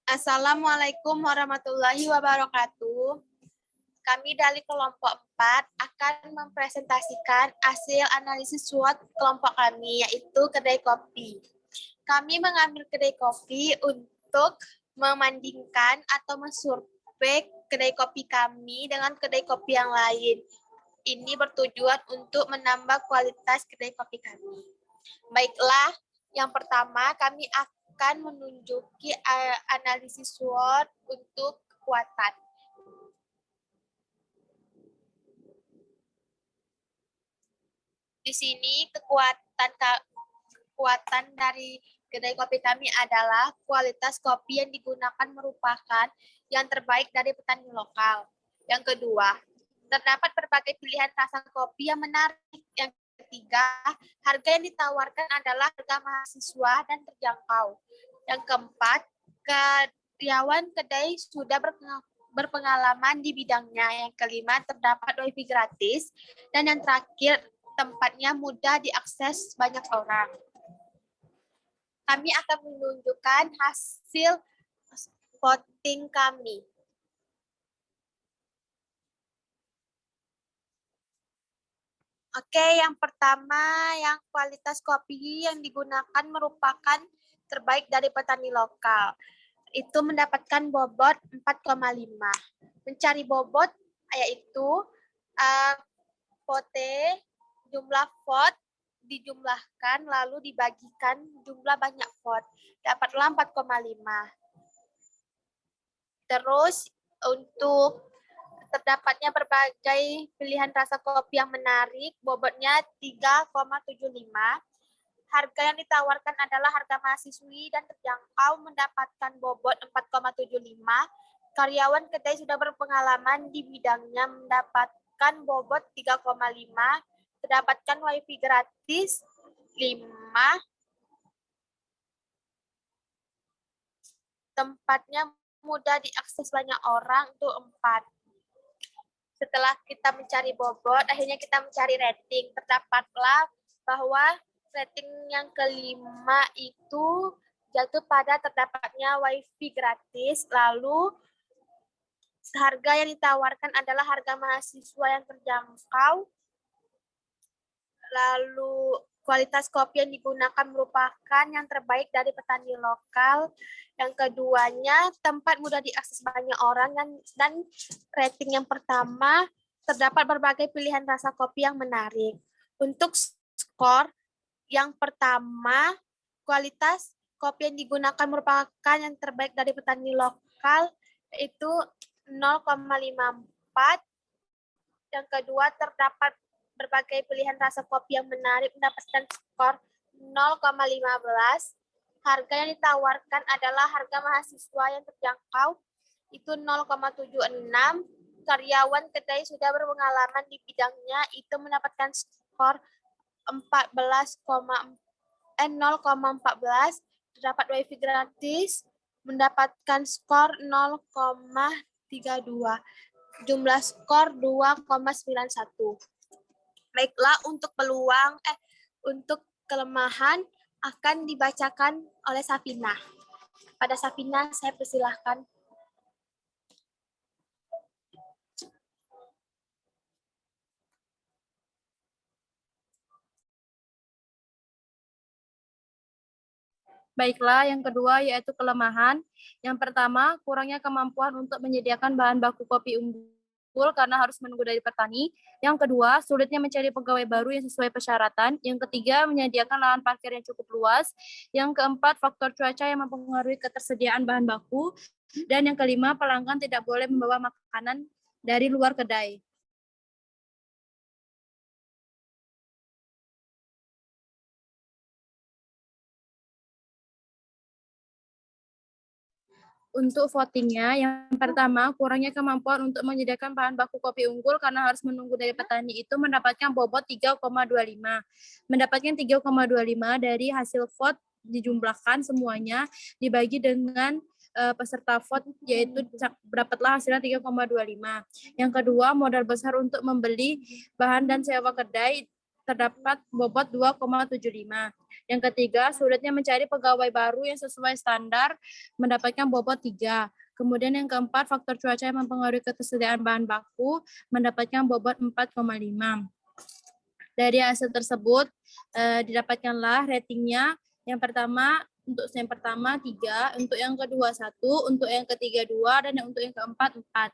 Assalamualaikum warahmatullahi wabarakatuh. Kami dari kelompok 4 akan mempresentasikan hasil analisis SWOT kelompok kami, yaitu kedai kopi. Kami mengambil kedai kopi untuk membandingkan atau mensurvei kedai kopi kami dengan kedai kopi yang lain. Ini bertujuan untuk menambah kualitas kedai kopi kami. Baiklah, yang pertama kami akan menunjuki analisis SWOT untuk kekuatan. Di sini kekuatan dari kedai kopi kami adalah kualitas kopi yang digunakan merupakan yang terbaik dari petani lokal. Yang kedua, terdapat berbagai pilihan rasa kopi yang menarik. Yang ketiga, harga yang ditawarkan adalah harga mahasiswa dan terjangkau. Yang keempat, karyawan kedai sudah berpengalaman di bidangnya. Yang kelima, terdapat wifi gratis. Dan yang terakhir, tempatnya mudah diakses banyak orang. Kami akan menunjukkan hasil voting kami. Oke, yang pertama, yang kualitas kopi yang digunakan merupakan terbaik dari petani lokal. Itu mendapatkan bobot 4,5. Mencari bobot yaitu vote, jumlah vote dijumlahkan lalu dibagikan jumlah banyak vote. Dapatlah 4,5. Terus untuk terdapatnya berbagai pilihan rasa kopi yang menarik, bobotnya 3,75. Harga yang ditawarkan adalah harga mahasiswi dan terjangkau, mendapatkan bobot 4,75. Karyawan kedai sudah berpengalaman di bidangnya, mendapatkan bobot 3,5. Terdapatkan wifi gratis 5. Tempatnya mudah diakses banyak orang itu 4. Setelah kita mencari bobot, akhirnya kita mencari rating. Terdapatlah bahwa rating yang kelima itu jatuh pada terdapatnya wifi gratis, lalu harga yang ditawarkan adalah harga mahasiswa yang terjangkau, lalu kualitas kopi yang digunakan merupakan yang terbaik dari petani lokal. Yang keduanya, tempat mudah diakses banyak orang, dan rating yang pertama, terdapat berbagai pilihan rasa kopi yang menarik. Untuk skor, yang pertama, kualitas kopi yang digunakan merupakan yang terbaik dari petani lokal, yaitu 0,54. Yang kedua, terdapat berbagai pilihan rasa kopi yang menarik, mendapatkan skor 0,15. Harga yang ditawarkan adalah harga mahasiswa yang terjangkau, itu 0,76. Karyawan kedai sudah berpengalaman di bidangnya, itu mendapatkan skor 0,14. Terdapat wifi gratis, mendapatkan skor 0,32. Jumlah skor 2,91. Baiklah, untuk untuk kelemahan akan dibacakan oleh Safina. Pada Safina, saya persilahkan. Baiklah, yang kedua yaitu kelemahan. Yang pertama, kurangnya kemampuan untuk menyediakan bahan baku kopi unggul karena harus menunggu dari petani. Yang kedua, sulitnya mencari pegawai baru yang sesuai persyaratan. Yang ketiga, menyediakan lahan parkir yang cukup luas. Yang keempat, faktor cuaca yang mempengaruhi ketersediaan bahan baku. Dan yang kelima, pelanggan tidak boleh membawa makanan dari luar kedai. Untuk votingnya, yang pertama, kurangnya kemampuan untuk menyediakan bahan baku kopi unggul karena harus menunggu dari petani itu mendapatkan bobot 3,25. Mendapatkan 3,25 dari hasil vote dijumlahkan semuanya, dibagi dengan peserta vote, yaitu dapatlah hasilnya 3,25. Yang kedua, modal besar untuk membeli bahan dan sewa kedai terdapat bobot 2,75. Yang ketiga, sulitnya mencari pegawai baru yang sesuai standar, mendapatkan bobot 3. Kemudian yang keempat, faktor cuaca yang mempengaruhi ketersediaan bahan baku, mendapatkan bobot 4,5. Dari hasil tersebut, didapatkanlah ratingnya. Yang pertama, untuk yang pertama 3, untuk yang kedua 1, untuk yang ketiga 2, dan untuk yang keempat 4.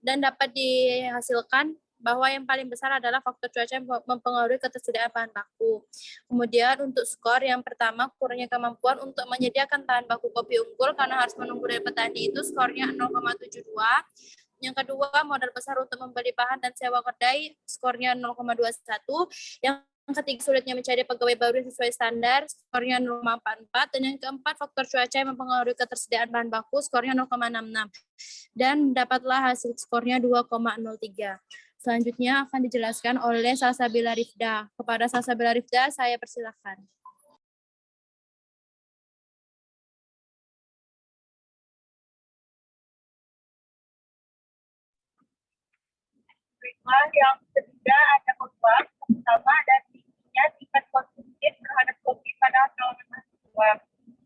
Dan dapat dihasilkan bahwa yang paling besar adalah faktor cuaca yang mempengaruhi ketersediaan bahan baku. Kemudian untuk skor yang pertama, kurangnya kemampuan untuk menyediakan bahan baku kopi unggul karena harus menunggu dari petani, itu skornya 0,72. Yang kedua, modal besar untuk membeli bahan dan sewa kedai, skornya 0,21. Yang ketiga, sulitnya mencari pegawai baru yang sesuai standar, skornya 0,44. Dan yang keempat, faktor cuaca yang mempengaruhi ketersediaan bahan baku, skornya 0,66. Dan dapatlah hasil skornya 2,03. Selanjutnya akan dijelaskan oleh Salsabila Rifda. Kepada Salsabila Rifda, saya persilakan. Yang ketiga ada peluang, pertama ada tingginya tingkat konsumsi terhadap kopi pada kalangan mahasiswa.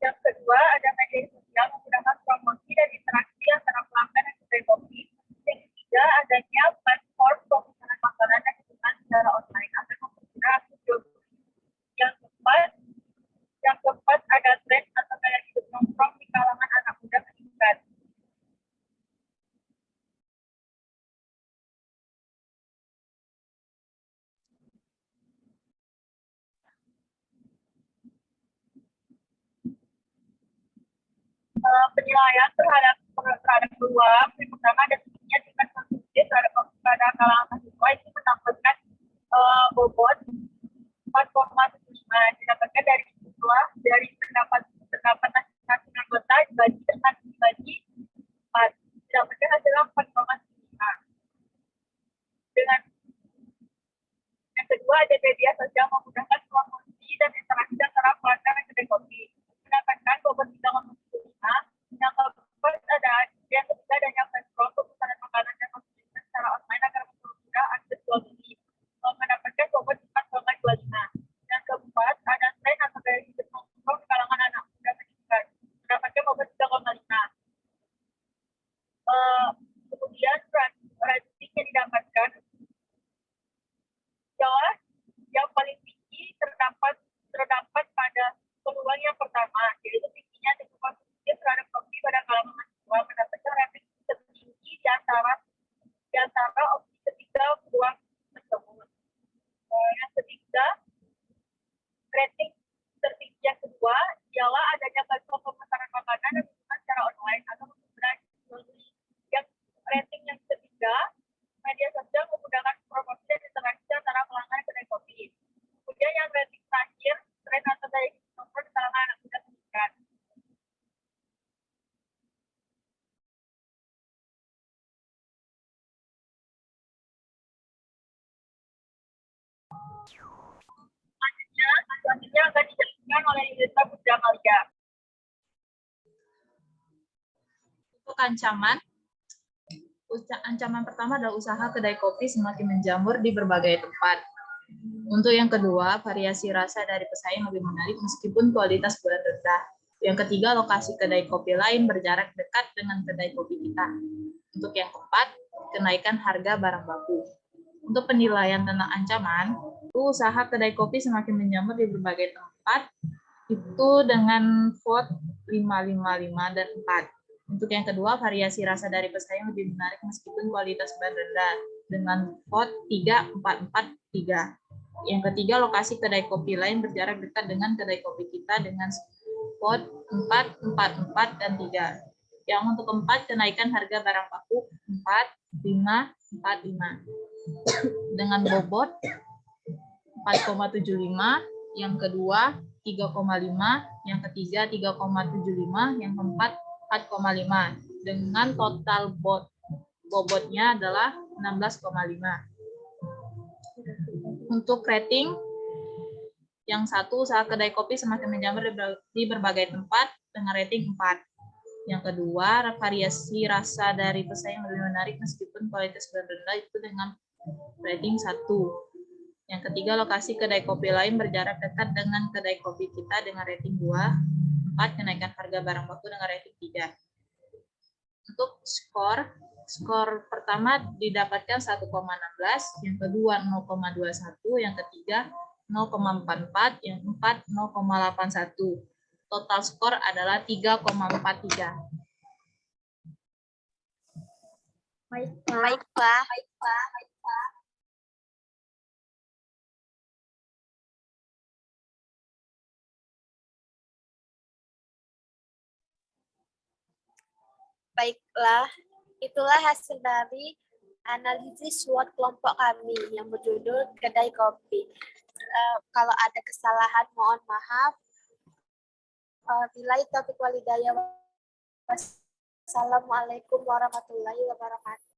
Yang kedua ada media sosial menggunakan promosi dan interaksi antara pelanggan dan kedai kopi. Yang ketiga adanya platform pemesanan makanan dan minuman secara online atau menggunakan akses jual beli. Yang keempat ada tren atau gaya hidup nongkrong di kalangan anak muda meningkat. Penilaian terhadap peluang, yang pertama ada tingginya tingkat konsumsi terhadap pada kalangan mahasiswa itu mendapatkan bobot 4,75, didapatkan dari jumlah dari pendapat anggota dibagi dengan dibagi 4, didapatkan hasilnya 4,5. Dengan yang kedua ada media sosial menggunakan promosi dan interaksi antara pelanggan dan kedai kopi, mendapatkan bobot 3,5. Yang keempat ada yang ketiga adanya platform pemesanan makanan dan minuman secara online agar mempermudah akses jual beli, mendapatkan bobot 4,25. Yang keempat ada tren atau gaya hidup nongkrong di kalangan anak muda meningkat, mendapatkan bobot 3,5. Kemudian rating yang didapatkan jelas yang paling tinggi terdapat pada peluang yang pertama, yaitu tingginya tingkat konsumsi terhadap kopi pada kalangan mahasiswa, mendapatkan rating tertinggi di antara opsi ketiga peluang tersebut. Yang ketiga, rating tertinggi yang kedua ialah adanya platform pemesanan makanan dan minuman secara online atau menggunakan jual beli. Yang rating yang ketiga, media sosial menggunakan promosi dan interaksi antara pelanggan dan kedai kopi. Kemudian yang rating terakhir, tren atau gaya hidup nongkrong di kalangan anak muda meningkat. Selanjutnya akan dijelaskan oleh Yulita Putra Malia. Untuk ancaman pertama adalah usaha kedai kopi semakin menjamur di berbagai tempat. Untuk yang kedua, variasi rasa dari pesaing lebih menarik meskipun kualitas buah rendah. Yang ketiga, lokasi kedai kopi lain berjarak dekat dengan kedai kopi kita. Untuk yang keempat, kenaikan harga barang baku. Untuk penilaian tentang ancaman, usaha kedai kopi semakin menjamur di berbagai tempat itu dengan vote 555 dan 4. Untuk yang kedua, variasi rasa dari pesaing lebih menarik meskipun kualitas bahan rendah dengan vote 344 3. Yang ketiga, lokasi kedai kopi lain berjarak dekat dengan kedai kopi kita dengan vote 444 dan 3. Yang untuk keempat, kenaikan harga barang baku 4545 dengan bobot 4,75, yang kedua 3,5, yang ketiga 3,75, yang keempat 4,5 dengan total bobotnya adalah 16,5. Untuk rating, yang satu, usaha kedai kopi semakin menjamur di berbagai tempat dengan rating 4. Yang kedua, variasi rasa dari pesaing lebih menarik meskipun kualitas bahan rendah itu dengan rating 1. Yang ketiga, lokasi kedai kopi lain berjarak dekat dengan kedai kopi kita dengan rating 2. 4. Kenaikan harga barang baku dengan rating 3. Untuk skor pertama didapatkan 1,16, yang kedua 0,21, yang ketiga 0,44, yang keempat 0,81. Total skor adalah 3,43. Baiklah. Baiklah, itulah hasil dari analisis SWOT kelompok kami yang berjudul Kedai Kopi. Kalau ada kesalahan, mohon maaf. Billahi taufiq wal hidayah. Wassalamualaikum warahmatullahi wabarakatuh.